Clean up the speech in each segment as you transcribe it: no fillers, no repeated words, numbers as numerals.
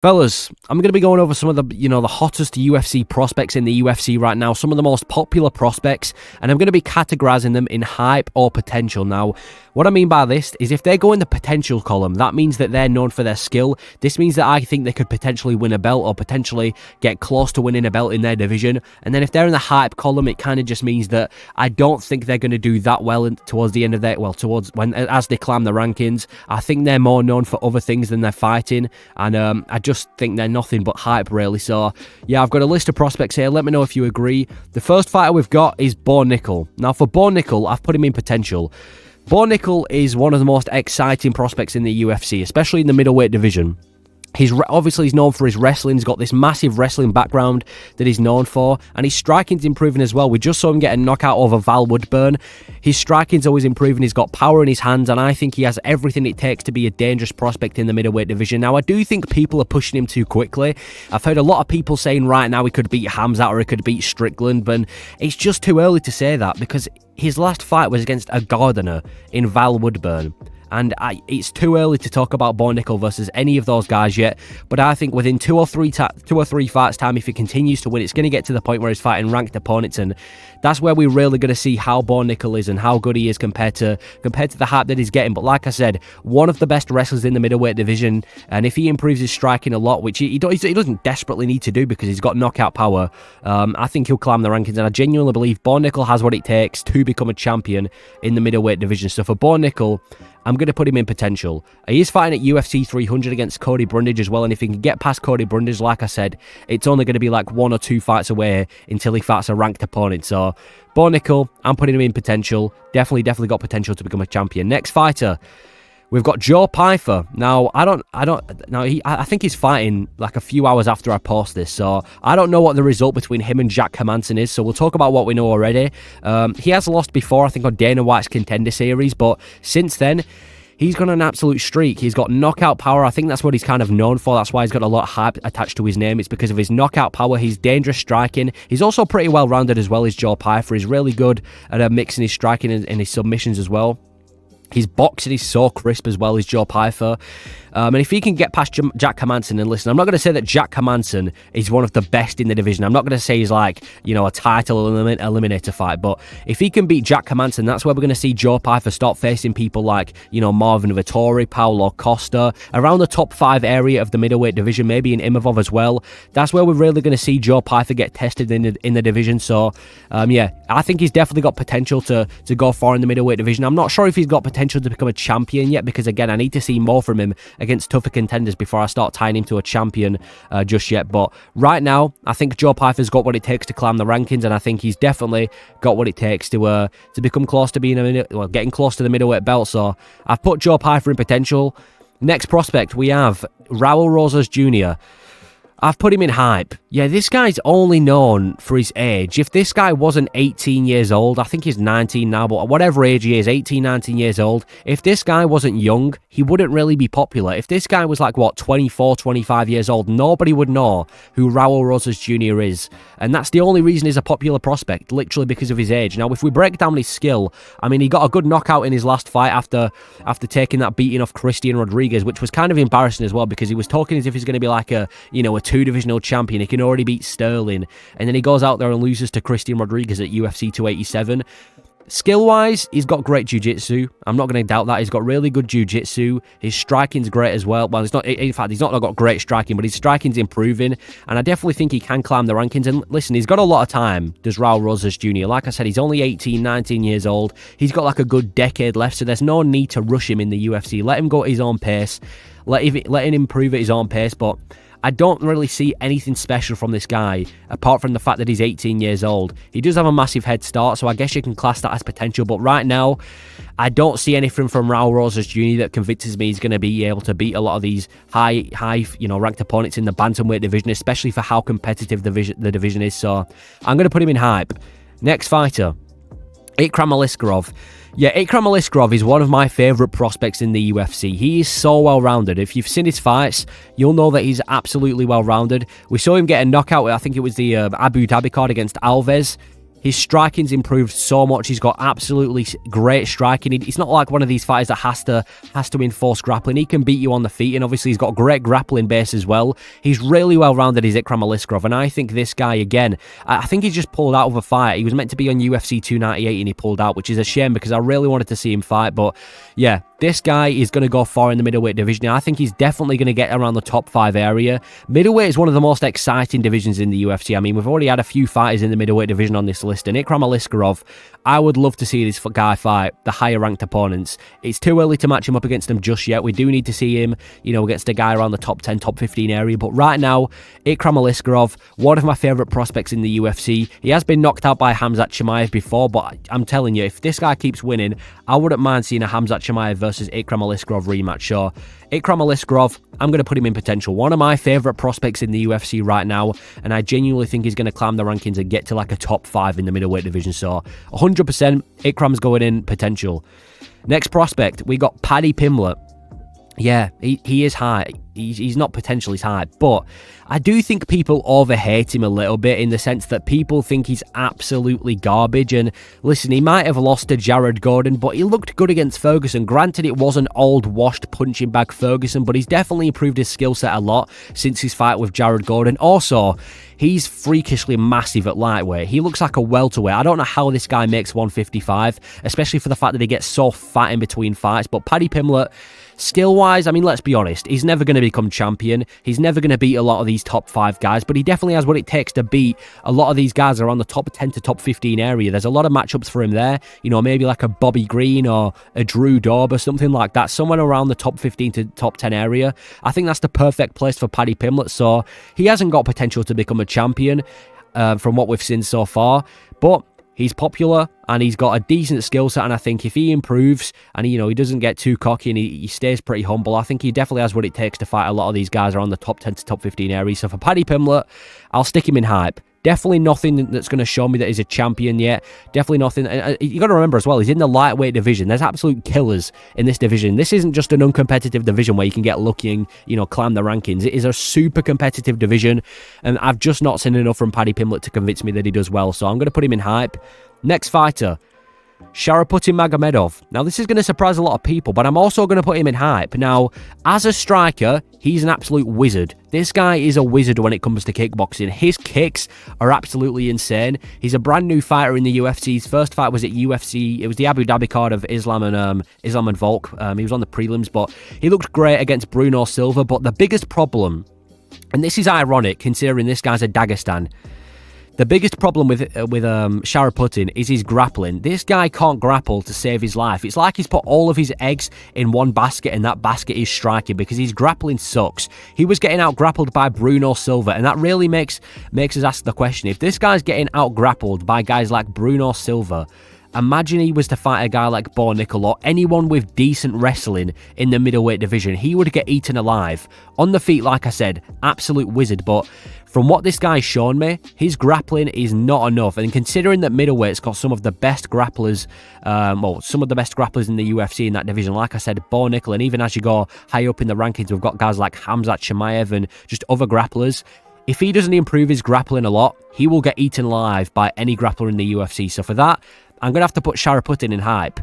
Fellas, I'm going to be going over some of the hottest UFC prospects in the UFC right now, some of the most popular prospects, and I'm going to be categorizing them in hype or potential. Now, what I mean by this is if they go in the potential column, that means that they're known for their skill. This means that I think they could potentially win a belt or potentially get close to winning a belt in their division. And then if they're in the hype column, it kind of just means that I don't think they're going to do that well towards the end of as they climb the rankings. I think they're more known for other things than their fighting, and I just think they're nothing but hype, really. So yeah, I've got a list of prospects here. Let me know if you agree. The first fighter we've got is Bo Nickal. Now for Bo Nickal, I've put him in potential. Bo Nickal is one of the most exciting prospects in the UFC, especially in the middleweight division. He's known for his wrestling. He's got this massive wrestling background that he's known for, and his striking's improving as well. We just saw him get a knockout over Val Woodburn. His striking's always improving. He's got power in his hands, and I think he has everything it takes to be a dangerous prospect in the middleweight division. Now, I do think people are pushing him too quickly. I've heard a lot of people saying right now he could beat Hamzat or he could beat Strickland, but it's just too early to say that because his last fight was against a Gardener in Val Woodburn. And it's too early to talk about Bo Nickal versus any of those guys yet. But I think within two or three fights time, if he continues to win, it's going to get to the point where he's fighting ranked opponents, and that's where we're really going to see how Bo Nickal is and how good he is compared to the hype that he's getting. But like I said, one of the best wrestlers in the middleweight division, and if he improves his striking a lot, which he doesn't desperately need to do because he's got knockout power, I think he'll climb the rankings. And I genuinely believe Bo Nickal has what it takes to become a champion in the middleweight division. So for Bo Nickal, I'm going to put him in potential. He is fighting at UFC 300 against Cody Brundage as well, and if he can get past Cody Brundage, like I said, it's only going to be like 1 or 2 fights away until he fights a ranked opponent. So, Bo Nickal, I'm putting him in potential. Definitely got potential to become a champion. Next fighter, we've got Joe Pyer. Now, I think he's fighting like a few hours after I post this, so I don't know what the result between him and Jack Hermansson is, so we'll talk about what we know already. He has lost before, I think, on Dana White's Contender Series, but since then, he's got an absolute streak. He's got knockout power. I think that's what he's kind of known for. That's why he's got a lot of hype attached to his name. It's because of his knockout power. He's dangerous striking. He's also pretty well-rounded as well as Joe Pyer. He's really good at mixing his striking and his submissions as well. His boxing is so crisp as well as Joe Pyer. And if he can get past Jack Hermansson, and listen, I'm not going to say that Jack Hermansson is one of the best in the division. I'm not going to say he's like, a title eliminator fight. But if he can beat Jack Hermansson, that's where we're going to see Joe Pyer start facing people like, Marvin Vettori, Paulo Costa, around the top 5 area of the middleweight division, maybe in Ivarlisov as well. That's where we're really going to see Joe Pyer get tested in the division. So, I think he's definitely got potential to go far in the middleweight division. I'm not sure if he's got potential to become a champion yet, because again, I need to see more from him against tougher contenders before I start tying him to a champion just yet. But right now, I think Joe Pyfer's got what it takes to climb the rankings, and I think he's definitely got what it takes to become close to getting close to the middleweight belt. So I've put Joe Pyer in potential. Next prospect, we have Ruel Roses Jr. I've put him in hype. Yeah, this guy's only known for his age. If this guy wasn't 18 years old, I think he's 19 now, but whatever age he is, 18, 19 years old, if this guy wasn't young, he wouldn't really be popular. If this guy was like, 24, 25 years old, nobody would know who Ruel Roses Jr. is. And that's the only reason he's a popular prospect, literally because of his age. Now, if we break down his skill, he got a good knockout in his last fight after taking that beating off Christian Rodriguez, which was kind of embarrassing as well, because he was talking as if he's going to be like a 2-divisional champion. He can already beat Sterling, and then he goes out there and loses to Christian Rodriguez at UFC 287. Skill-wise, he's got great jiu-jitsu. I'm not going to doubt that. He's got really good jiu-jitsu. His striking's great as well. Well, in fact, he's not got great striking, but his striking's improving, and I definitely think he can climb the rankings. And listen, he's got a lot of time, does Ruel Roses Jr. Like I said, he's only 18, 19 years old. He's got like a good decade left, so there's no need to rush him in the UFC. Let him go at his own pace. Let him improve at his own pace, but I don't really see anything special from this guy, apart from the fact that he's 18 years old. He does have a massive head start, so I guess you can class that as potential, but right now, I don't see anything from Ruel Roses Jr. that convinces me he's going to be able to beat a lot of these high ranked opponents in the bantamweight division, especially for how competitive the division is, so I'm going to put him in hype. Next fighter, Ikram Aliskerov. Yeah, Ikram Aliskerov is one of my favourite prospects in the UFC. He is so well-rounded. If you've seen his fights, you'll know that he's absolutely well-rounded. We saw him get a knockout, I think it was the Abu Dhabi card against Alves. His striking's improved so much. He's got absolutely great striking. He's not like one of these fighters that has to enforce grappling. He can beat you on the feet, and obviously he's got a great grappling base as well. He's really well-rounded, is Ikram Aliskerov, and I think this guy, again, I think he's just pulled out of a fight. He was meant to be on UFC 298 and he pulled out, which is a shame because I really wanted to see him fight, but yeah, this guy is going to go far in the middleweight division. I think he's definitely going to get around the top 5 area. Middleweight is one of the most exciting divisions in the UFC. I mean, we've already had a few fighters in the middleweight division on this list, and Ikram Aliskerov, I would love to see this guy fight the higher ranked opponents. It's too early to match him up against them just yet. We do need to see him, against a guy around the top 10, top 15 area. But right now, Ikram Aliskerov, one of my favourite prospects in the UFC. He has been knocked out by Khamzat Chimaev before, but I'm telling you, if this guy keeps winning, I wouldn't mind seeing a Khamzat Chimaev versus Ikram Aliskerov rematch. So Ikram Aliskerov, I'm going to put him in potential. One of my favourite prospects in the UFC right now, and I genuinely think he's going to climb the rankings and get to like a top 5 in the middleweight division. So 100% Ikram's going in potential. Next prospect, we got Paddy Piml. Yeah, he is high. He's not potential, he's high. But I do think people overhate him a little bit in the sense that people think he's absolutely garbage. And listen, he might have lost to Jared Gordon, but he looked good against Ferguson. Granted, it was an old, washed punching bag Ferguson, but he's definitely improved his skill set a lot since his fight with Jared Gordon. Also, he's freakishly massive at lightweight. He looks like a welterweight. I don't know how this guy makes 155, especially for the fact that he gets so fat in between fights. But Paddy Piml, skill-wise, I mean, let's be honest, he's never going to become champion. He's never going to beat a lot of these top 5 guys, but he definitely has what it takes to beat a lot of these guys around the top 10 to top 15 area. There's a lot of matchups for him there, maybe like a Bobby Green or a Drew Dobb or something like that, somewhere around the top 15 to top 10 area. I think that's the perfect place for Paddy Piml. So he hasn't got potential to become a champion from what we've seen so far, but he's popular and he's got a decent skill set, and I think if he improves and he doesn't get too cocky and he stays pretty humble, I think he definitely has what it takes to fight a lot of these guys around the top 10 to top 15 area. So for Paddy Piml, I'll stick him in hype. Definitely nothing that's going to show me that he's a champion yet. Definitely nothing. You got to remember as well, he's in the lightweight division. There's absolute killers in this division. This isn't just an uncompetitive division where you can get lucky and climb the rankings. It is a super competitive division, and I've just not seen enough from Paddy Piml to convince me that he does well. So I'm going to put him in hype. Next fighter, Sharaputtin Magomedov. Now, this is going to surprise a lot of people, but I'm also going to put him in hype. Now, as a striker, he's an absolute wizard. This guy is a wizard when it comes to kickboxing. His kicks are absolutely insane. He's a brand new fighter in the UFC. His first fight was at UFC. It was the Abu Dhabi card of Islam and Volk. He was on the prelims, but he looked great against Bruno Silva. But the biggest problem, and this is ironic considering this guy's a Dagestan, the biggest problem with Sharaputtin is his grappling. This guy can't grapple to save his life. It's like he's put all of his eggs in one basket, and that basket is striking, because his grappling sucks. He was getting out-grappled by Bruno Silva, and that really makes us ask the question, if this guy's getting out-grappled by guys like Bruno Silva, imagine he was to fight a guy like Bo Nickel or anyone with decent wrestling in the middleweight division. He would get eaten alive. On the feet, like I said, absolute wizard, but from what this guy's shown me, his grappling is not enough. And considering that middleweight's got some of the best grapplers, some of the best grapplers in the UFC in that division, like I said, Bo Nickel, and even as you go high up in the rankings, we've got guys like Khamzat Chimaev and just other grapplers. If he doesn't improve his grappling a lot, he will get eaten alive by any grappler in the UFC. So for that, I'm going to have to put Sharaputtin in hype.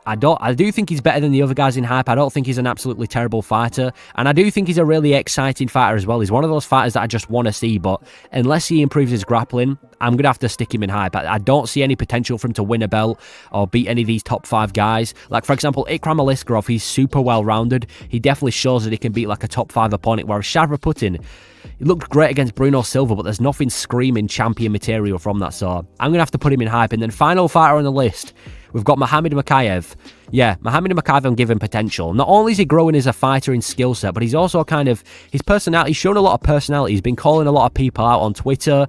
I do think he's better than the other guys in hype. I don't think he's an absolutely terrible fighter. And I do think he's a really exciting fighter as well. He's one of those fighters that I just want to see. But unless he improves his grappling, I'm going to have to stick him in hype. I don't see any potential for him to win a belt or beat any of these top 5 guys. Like, for example, Ikram Aliskerov, he's super well-rounded. He definitely shows that he can beat like a top 5 opponent. Whereas Sharaputtin, he looked great against Bruno Silva, but there's nothing screaming champion material from that. So I'm going to have to put him in hype. And then final fighter on the list, we've got Muhammad Makhachev. Yeah, Muhammad Makhachev, I'm giving potential. Not only is he growing as a fighter in skill set, but he's also his personality, he's shown a lot of personality. He's been calling a lot of people out on Twitter.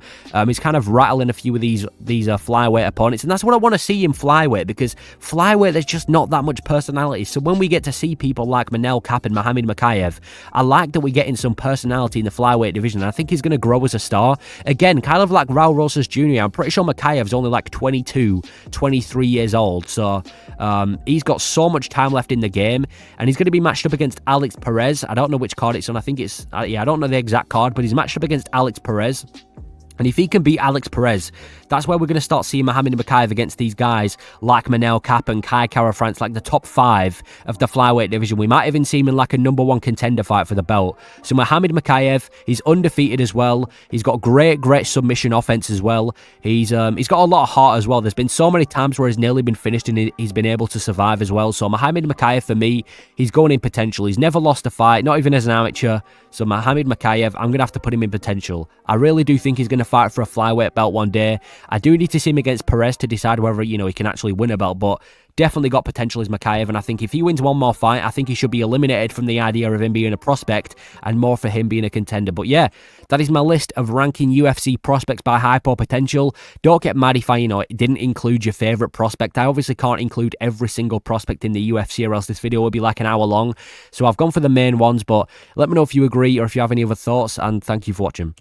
He's kind of rattling a few of these flyweight opponents, and that's what I want to see in flyweight, because flyweight, there's just not that much personality. So when we get to see people like Manel Kape and Muhammad Makhachev, I like that we're getting some personality in the flyweight division, and I think he's going to grow as a star. Again, kind of like Ruel Roses Jr. I'm pretty sure Makhachev's only like 22, 23 years old, so he's got so much time left in the game, and he's going to be matched up against Alex Perez. I don't know which card it's on. I think it's I don't know the exact card, but he's matched up against Alex Perez. And if he can beat Alex Perez, that's where we're going to start seeing Muhammad Makhachev against these guys like Manel Kape and Kai Kara-France, like the top 5 of the flyweight division. We might even see him in like a #1 contender fight for the belt. So Muhammad Makhachev, he's undefeated as well. He's got great submission offense as well. He's got a lot of heart as well. There's been so many times where he's nearly been finished and he's been able to survive as well. So Muhammad Makhachev, for me, he's going in potential. He's never lost a fight, not even as an amateur. So Muhammad Makhachev, I'm going to have to put him in potential. I really do think he's going to fight for a flyweight belt one day. I do need to see him against Perez to decide whether, he can actually win a belt, but definitely got potential as Makhachev, and I think if he wins one more fight, I think he should be eliminated from the idea of him being a prospect and more for him being a contender. But yeah, that is my list of ranking UFC prospects by hype or potential. Don't get mad if I, didn't include your favourite prospect. I obviously can't include every single prospect in the UFC or else this video would be like an hour long. So I've gone for the main ones, but let me know if you agree or if you have any other thoughts, and thank you for watching.